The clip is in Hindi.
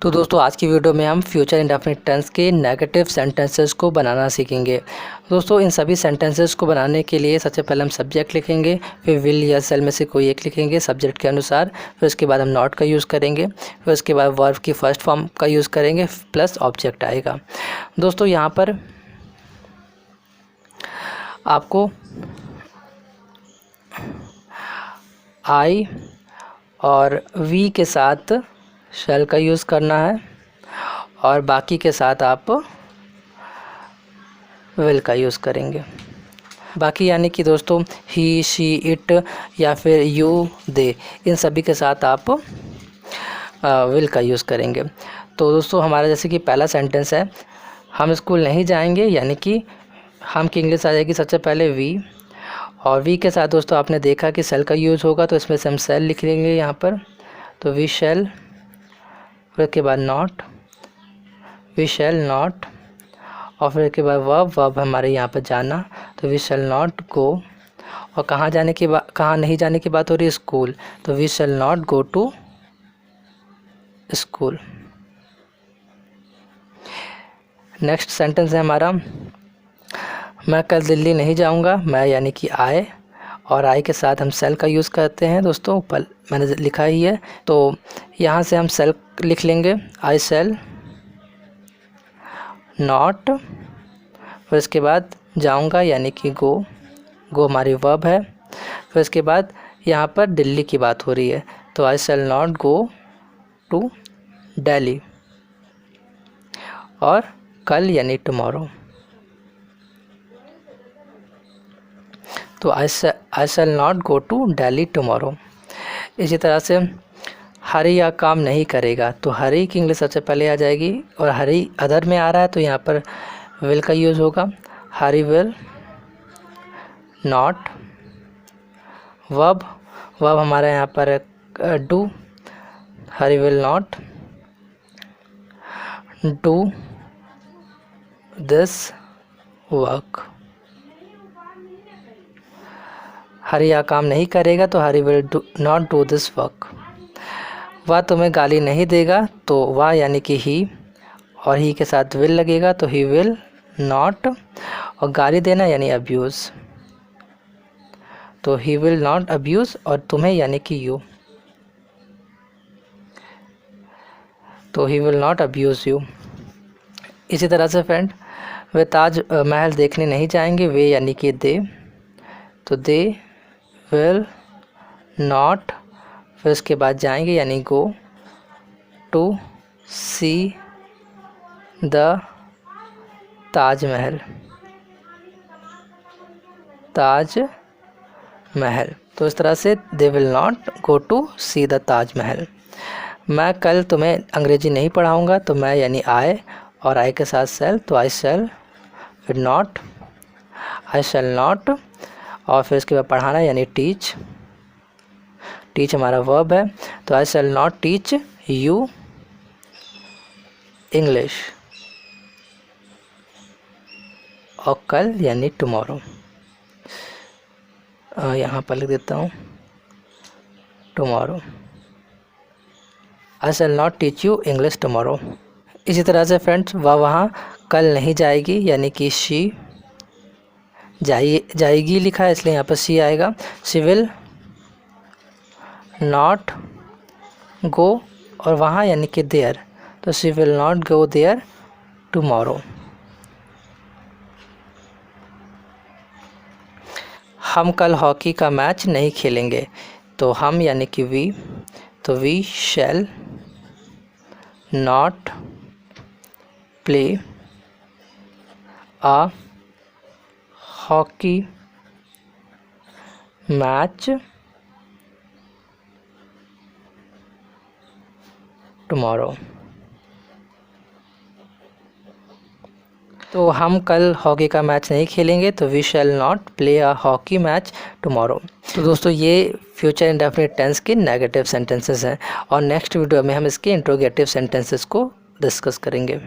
तो दोस्तों आज की वीडियो में हम फ्यूचर इंडेफिनिट टेंस के नेगेटिव सेंटेंसेस को बनाना सीखेंगे। दोस्तों इन सभी सेंटेंसेस को बनाने के लिए सबसे पहले हम सब्जेक्ट लिखेंगे, फिर विल या सेल में से कोई एक लिखेंगे सब्जेक्ट के अनुसार। फिर उसके बाद हम नॉट का यूज़ करेंगे, फिर उसके बाद वर्ब की फर्स्ट फॉर्म का यूज़ करेंगे प्लस ऑब्जेक्ट आएगा। दोस्तों यहाँ पर आपको आई और वी के साथ शेल का यूज़ करना है और बाकी के साथ आप विल का यूज़ करेंगे। बाकी यानी कि दोस्तों ही, शी, इट या फिर यू, दे, इन सभी के साथ आप विल का यूज़ करेंगे। तो दोस्तों हमारा जैसे कि पहला सेंटेंस है, हम स्कूल नहीं जाएंगे, यानी कि हम की इंग्लिश आ जाएगी सबसे पहले वी, और वी के साथ दोस्तों आपने देखा कि सेल का यूज़ होगा, तो इसमें से हम सेल लिख लेंगे यहाँ पर। तो वी शेल, फिर के बाद नॉट, वी शैल नॉट, और फिर के बाद वर्ब हमारे यहाँ पर जाना, तो वी शैल नॉट गो। और कहाँ जाने की बात, कहाँ नहीं जाने की बात हो रही है, स्कूल, तो we shall not go to school. Next sentence है हमारा, मैं कल दिल्ली नहीं जाऊँगा। मैं यानी कि आए, और आई के साथ हम सेल का यूज़ करते हैं दोस्तों, ऊपर मैंने लिखा ही है, तो यहाँ से हम सेल लिख लेंगे, आई सेल नॉट, फिर उसके बाद जाऊँगा यानी कि गो, गो हमारी वर्ब है। फिर उसके बाद यहाँ पर दिल्ली की बात हो रही है, तो I shall not go to Delhi, और कल यानी टुमारो, तो I shall not go to Delhi tomorrow. इसी तरह से हरी या काम नहीं करेगा, तो हरी की इंग्लिश सबसे पहले आ जाएगी, और हरी अदर में आ रहा है तो यहाँ पर विल का यूज़ होगा। हरी विल नॉट, वर्ब हमारा यहाँ पर do, Hari will not do this work. Hari या काम नहीं करेगा, तो Hari will not do this work. वह तुम्हें गाली नहीं देगा, तो वह यानी कि ही, और ही के साथ विल लगेगा, तो ही विल नॉट, और गाली देना यानी अब्यूज़, तो ही विल नॉट अब्यूज़, और तुम्हें यानी कि यू, तो he will not abuse you. इसी तरह से फ्रेंड, वे ताज महल देखने नहीं जाएंगे, वे यानी कि दे, तो दे विल नॉट, फिर उसके बाद जाएंगे यानी गो टू सी द ताज महल, ताज महल। तो इस तरह से they will not go to see the Taj Mahal. मैं कल तुम्हें अंग्रेजी नहीं पढ़ाऊँगा, तो मैं यानी आए, और आई के साथ सेल, तो आई सेल फिर नॉट, आई शैल नॉट, और फिर उसके बाद पढ़ाना यानी टीच, टीच हमारा वर्ब है, तो I shall not teach you English, और कल यानी टुमारो, यहाँ पर लिख देता हूँ tomorrow, I shall not teach you English tomorrow. इसी तरह से फ्रेंड्स, वह वहाँ कल नहीं जाएगी, यानी कि शी जाएगी लिखा है इसलिए यहाँ पर शी आएगा। शी विल नॉट गो, और वहाँ यानी कि देयर, तो she will not go there tomorrow. हम कल हॉकी का मैच नहीं खेलेंगे, तो हम यानी कि वी, तो we shall not play a hockey match tomorrow. तो हम कल हॉकी का मैच नहीं खेलेंगे, तो we shall not play a hockey match tomorrow. तो दोस्तों ये फ्यूचर इंडेफिनिट टेंस के नेगेटिव सेंटेंसेस हैं, और नेक्स्ट वीडियो में हम इसके इंट्रोगेटिव सेंटेंसेस को डिस्कस करेंगे।